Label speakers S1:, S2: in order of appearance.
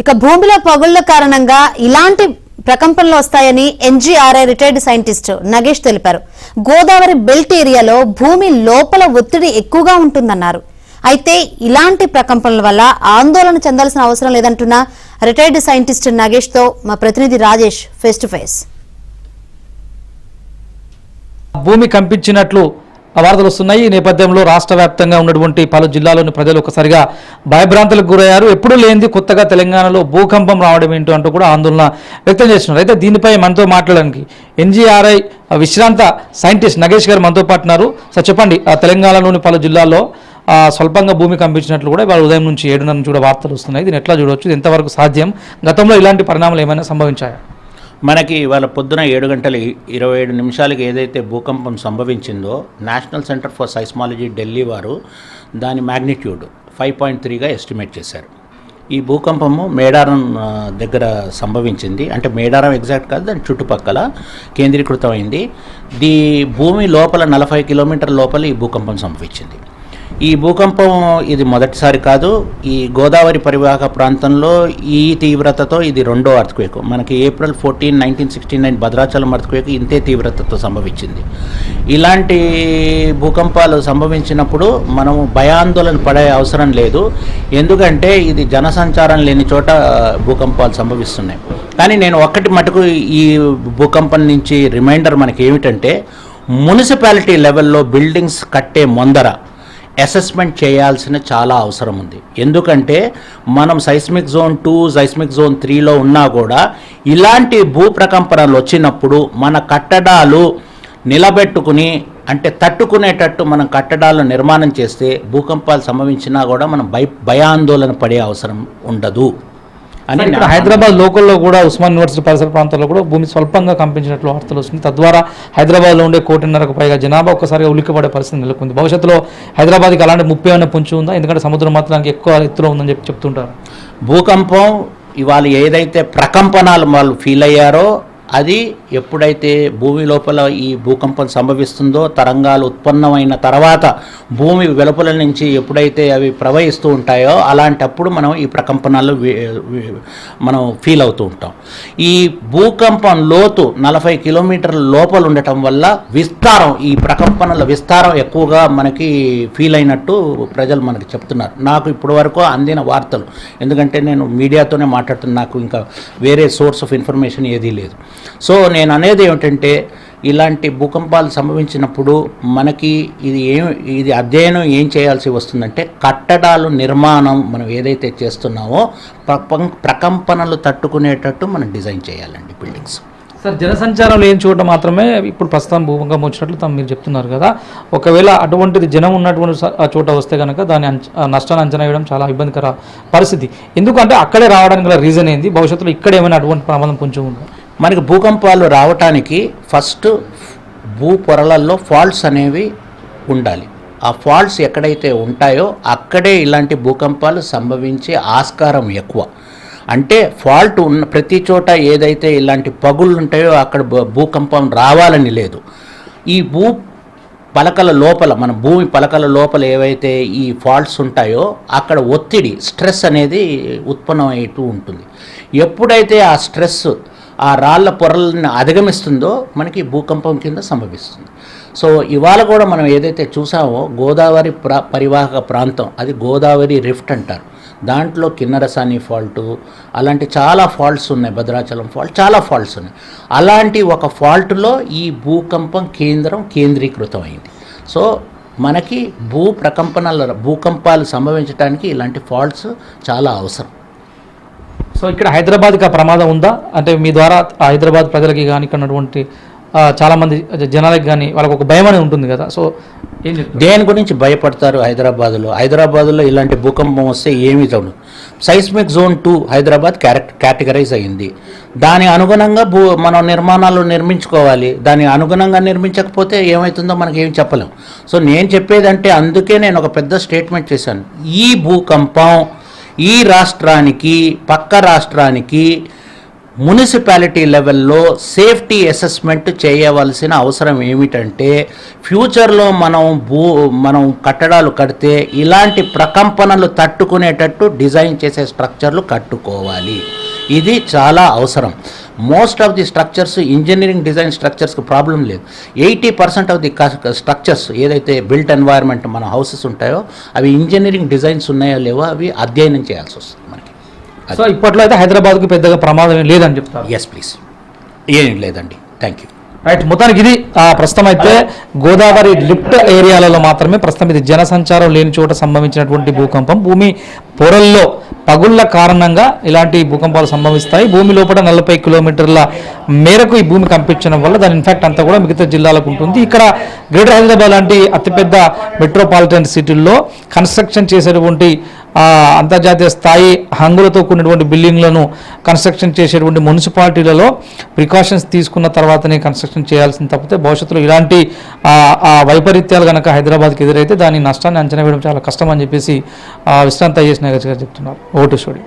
S1: ఇక భూమిలో పగుళ్ల కారణంగా ఇలాంటి ప్రకంపనలు వస్తాయని ఎన్జీఆర్ఐ రిటైర్డ్ సైంటిస్ట్ నగేష్ తెలిపారు. గోదావరి బెల్ట్ ఏరియాలో భూమి లోపల ఒత్తిడి ఎక్కువగా ఉంటుందన్నారు. అయితే ఇలాంటి ప్రకంపనల వల్ల ఆందోళన చెందాల్సిన అవసరం లేదంటున్న రిటైర్డ్ సైంటిస్ట్ నగేష్ తో మా ప్రతినిధి రాజేష్ ఫేస్ టు ఫేస్.
S2: భూమి కంపించినట్లు వార్తలు వస్తున్నాయి. ఈ నేపథ్యంలో రాష్ట్ర వ్యాప్తంగా ఉన్నటువంటి పలు జిల్లాలోని ప్రజలు ఒకసారిగా భయభ్రాంతులకు గురయ్యారు. ఎప్పుడూ లేనిది కొత్తగా తెలంగాణలో భూకంపం రావడం ఏంటో అంటూ కూడా ఆందోళన వ్యక్తం చేస్తున్నారు. అయితే దీనిపై మనతో మాట్లాడడానికి ఎన్జీఆర్ఐ విశ్రాంత సైంటిస్ట్ నగేష్ గారు మనతో పాటు ఉన్నారు. సార్ చెప్పండి, తెలంగాణలోని పలు జిల్లాల్లో స్వల్పంగా భూమి కంపించినట్లు కూడా ఇవాళ ఉదయం నుంచి 7:30 నుంచి కూడా వార్తలు వస్తున్నాయి. దీన్ని ఎట్లా చూడవచ్చు, ఎంతవరకు సాధ్యం, గతంలో ఇలాంటి పరిణామాలు ఏమైనా సంభవించాయా?
S3: మనకి ఇవాళ పొద్దున 7:27 ఏదైతే భూకంపం సంభవించిందో నేషనల్ సెంటర్ ఫర్ సైస్మాలజీ ఢిల్లీ వారు దాని మ్యాగ్నిట్యూడ్ 5.3గా ఎస్టిమేట్ చేశారు. ఈ భూకంపము మేడారం దగ్గర సంభవించింది. అంటే మేడారం ఎగ్జాక్ట్ కాదు, దాని చుట్టుపక్కల కేంద్రీకృతమైంది. భూమి లోపల 40 కిలోమీటర్ల లోపల ఈ భూకంపం సంభవించింది. ఈ భూకంపం ఇది మొదటిసారి కాదు. ఈ గోదావరి పరివాహక ప్రాంతంలో ఈ తీవ్రతతో ఇది రెండో అర్త్క్వేక్. మనకి April 14, 1969 భద్రాచలం అర్త్క్వేక్ ఇంతే తీవ్రతతో సంభవించింది. ఇలాంటి భూకంపాలు సంభవించినప్పుడు మనము భయాందోళన పడే అవసరం లేదు. ఎందుకంటే ఇది జనసంచారం లేని చోట భూకంపాలు సంభవిస్తున్నాయి. కానీ నేను ఒక్కటి మటుకు ఈ భూకంపం నుంచి రిమైండర్ మనకి ఏమిటంటే, మున్సిపాలిటీ లెవెల్లో బిల్డింగ్స్ కట్టే ముందర అసెస్మెంట్ చేయాల్సిన చాలా అవసరం ఉంది. ఎందుకంటే మనం సైస్మిక్ జోన్ 2, సైస్మిక్ జోన్ 3లో ఉన్నా కూడా ఇలాంటి భూ ప్రకంపనలు వచ్చినప్పుడు మన కట్టడాలు నిలబెట్టుకుని, అంటే తట్టుకునేటట్టు మనం కట్టడాలు నిర్మాణం చేస్తే భూకంపాలు సంభవించినా కూడా మనం భయాందోళన పడే అవసరం ఉండదు అని.
S2: హైదరాబాద్ లోకల్లో కూడా ఉస్మాన్ యూనివర్సిటీ పరిసర ప్రాంతాల్లో కూడా భూమి స్వల్పంగా కంపించినట్లు వార్తలు వస్తుంది. తద్వారా హైదరాబాద్లో ఉండే 1.5 పైగా జనాభా ఒక్కసారిగా ఉలిక్కిపడే పరిస్థితి నెలకొంది. భవిష్యత్తులో హైదరాబాద్కి అలాంటి ముప్పై ఏమైనా పొంచి ఉందా? ఎందుకంటే సముద్రం మాత్రానికి ఎక్కువ ఎత్తులో ఉందని చెప్తుంటారు.
S3: భూకంపం ఇవాళ ఏదైతే ప్రకంపనాలు వాళ్ళు ఫీల్ అయ్యారో అది ఎప్పుడైతే భూమి లోపల ఈ భూకంపం సంభవిస్తుందో, తరంగాలు ఉత్పన్నమైన తర్వాత భూమి వెలుపల నుంచి ఎప్పుడైతే అవి ప్రవహిస్తూ ఉంటాయో అలాంటప్పుడు మనం ఈ ప్రకంపనాలు మనం ఫీల్ అవుతూ ఉంటాం. ఈ భూకంపం లోతు 40 కిలోమీటర్ల లోపల ఉండటం వల్ల విస్తారం, ఈ ప్రకంపనల విస్తారం ఎక్కువగా మనకి ఫీల్ అయినట్టు ప్రజలు మనకి చెప్తున్నారు. నాకు ఇప్పటి వరకు అందిన వార్తలు, ఎందుకంటే నేను మీడియాతోనే మాట్లాడుతున్నా, నాకు ఇంకా వేరే సోర్స్ ఆఫ్ ఇన్ఫర్మేషన్ ఏదీ లేదు. సో నేను అనేది ఏమిటంటే, ఇలాంటి భూకంపాలు సంభవించినప్పుడు మనకి ఇది అధ్యయనం ఏం చేయాల్సి వస్తుందంటే, కట్టడాలు నిర్మాణం మనం ఏదైతే చేస్తున్నామో ప్రకంపనలు తట్టుకునేటట్టు మనం డిజైన్ చేయాలండి బిల్డింగ్స్.
S2: సార్, జనసంచారంలో ఏం చోట మాత్రమే ఇప్పుడు ప్రస్తుతం భూకంపం వచ్చినట్లు మీరు చెప్తున్నారు కదా. ఒకవేళ అటువంటిది జనం ఉన్నటువంటి చోట వస్తే కనుక దాని నష్టాన్ని అంచనా వేయడం చాలా ఇబ్బందికర పరిస్థితి. ఎందుకంటే అక్కడే రావడానికి గల రీజన్ ఏంది? భవిష్యత్తులో ఇక్కడ ఏమైనా అటువంటి ప్రమాదం కొంచెం ఉందా?
S3: మనకి భూకంపాలు రావటానికి ఫస్ట్ భూ పొరలలో ఫాల్ట్స్ అనేవి ఉండాలి. ఆ ఫాల్ట్స్ ఎక్కడైతే ఉంటాయో అక్కడే ఇలాంటి భూకంపాలు సంభవించే ఆస్కారం ఎక్కువ. అంటే ఫాల్ట్ ఉన్న ప్రతి చోట ఏదైతే ఇలాంటి పగుళ్ళు ఉంటాయో అక్కడ భూకంపం రావాలని లేదు. ఈ పలకల లోపల, మన భూమి పలకల లోపల ఏవైతే ఈ ఫాల్ట్స్ ఉంటాయో అక్కడ ఒత్తిడి, స్ట్రెస్ అనేది ఉత్పన్నమవుతూ ఉంటుంది. ఎప్పుడైతే ఆ స్ట్రెస్ ఆ రాళ్ల పొరలను అధిగమిస్తుందో మనకి భూకంపం కింద సంభవిస్తుంది. సో ఇవాళ కూడా మనం ఏదైతే చూసామో గోదావరి పరివాహక ప్రాంతం, అది గోదావరి రిఫ్ట్ అంటారు. దాంట్లో కిన్నరసాని ఫాల్టు, అలాంటి చాలా ఫాల్ట్స్ ఉన్నాయి, భద్రాచలం ఫాల్ట్, చాలా ఫాల్ట్స్ ఉన్నాయి. అలాంటి ఒక ఫాల్ట్లో ఈ భూకంపం కేంద్రీకృతమైంది. సో మనకి భూకంపాలు సంభవించడానికి ఇలాంటి ఫాల్ట్స్ చాలా అవసరం.
S2: సో ఇక్కడ హైదరాబాద్కి ఆ ప్రమాదం ఉందా? అంటే మీ ద్వారా హైదరాబాద్ ప్రజలకి కానీ ఇక్కడ ఉన్నటువంటి చాలామంది జనాలకి కానీ వాళ్ళకి ఒక భయం అనేది ఉంటుంది కదా. సో
S3: దేని గురించి భయపడతారు? హైదరాబాద్లో ఇలాంటి భూకంపం వస్తే ఏమీ చూడదు. సైస్మిక్ జోన్ 2 హైదరాబాద్ కేటగరైజ్ అయ్యింది. దాని అనుగుణంగా మనం నిర్మాణాలు నిర్మించుకోవాలి. దాని అనుగుణంగా నిర్మించకపోతే ఏమవుతుందో మనకి ఏమి చెప్పలేం. సో నేను చెప్పేదంటే, అందుకే నేను ఒక పెద్ద స్టేట్మెంట్ చేశాను. ఈ భూకంపం ఈ రాష్ట్రానికి, పక్క రాష్ట్రానికి మున్సిపాలిటీ లెవెల్లో సేఫ్టీ అసెస్మెంట్ చేయవలసిన అవసరం ఏమిటంటే ఫ్యూచర్లో మనం కట్టడాలు కడితే ఇలాంటి ప్రకంపనలు తట్టుకునేటట్టు డిజైన్ చేసే స్ట్రక్చర్లు కట్టుకోవాలి. ఇది చాలా అవసరం. Most of the structures engineering design స్ట్రక్చర్స్కి ప్రాబ్లం లేదు. 80% ఆఫ్ ది స్ట్రక్చర్స్ ఏదైతే బిల్ట్ ఎన్వైర్న్మెంట్ మన హౌసెస్ ఉంటాయో అవి ఇంజనీరింగ్ డిజైన్స్ ఉన్నాయో లేవో అవి అధ్యయనం చేయాల్సి వస్తుంది మనకి.
S2: సో ఇప్పట్లో అయితే హైదరాబాద్కు పెద్దగా ప్రమాదం ఏం లేదని చెప్తారు.
S3: ఎస్ ప్లీజ్, ఏం లేదండి. Thank you.
S2: రైట్, మొత్తానికి ఇది ప్రస్తుతం అయితే గోదావరి లిఫ్ట్ ఏరియాలలో మాత్రమే ప్రస్తుతం ఇది జనసంచారం లేని చోట సంభవించినటువంటి భూకంపం. భూమి పొరల్లో పగుళ్ల కారణంగా ఇలాంటి భూకంపాలు సంభవిస్తాయి. భూమి లోపల 40 కిలోమీటర్ల మేరకు ఈ భూమి కంపించడం వల్ల దాని ఇన్ఫాక్ట్ అంతా కూడా మిగతా జిల్లాలకు ఉంటుంది. ఇక్కడ గ్రేటర్ హైదరాబాద్ లాంటి అతిపెద్ద మెట్రోపాలిటన్ సిటీల్లో కన్స్ట్రక్షన్ చేసేటువంటి అంతర్జాతీయ స్థాయి హంగులతో కూడినటువంటి బిల్డింగ్లను కన్స్ట్రక్షన్ చేసేటువంటి మున్సిపాలిటీలలో ప్రికాషన్స్ తీసుకున్న తర్వాతనే కన్స్ట్రక్షన్ చేయాల్సింది తప్పితే భవిష్యత్తులో ఇలాంటి వైపరీత్యాలు కనుక హైదరాబాద్కి ఎదురైతే దాని నష్టాన్ని అంచనా వేయడం చాలా కష్టం అని చెప్పేసి విశ్రాంత ఐఏఎస్ నాగేష్ గారు చెప్తున్నారు. Vote studio.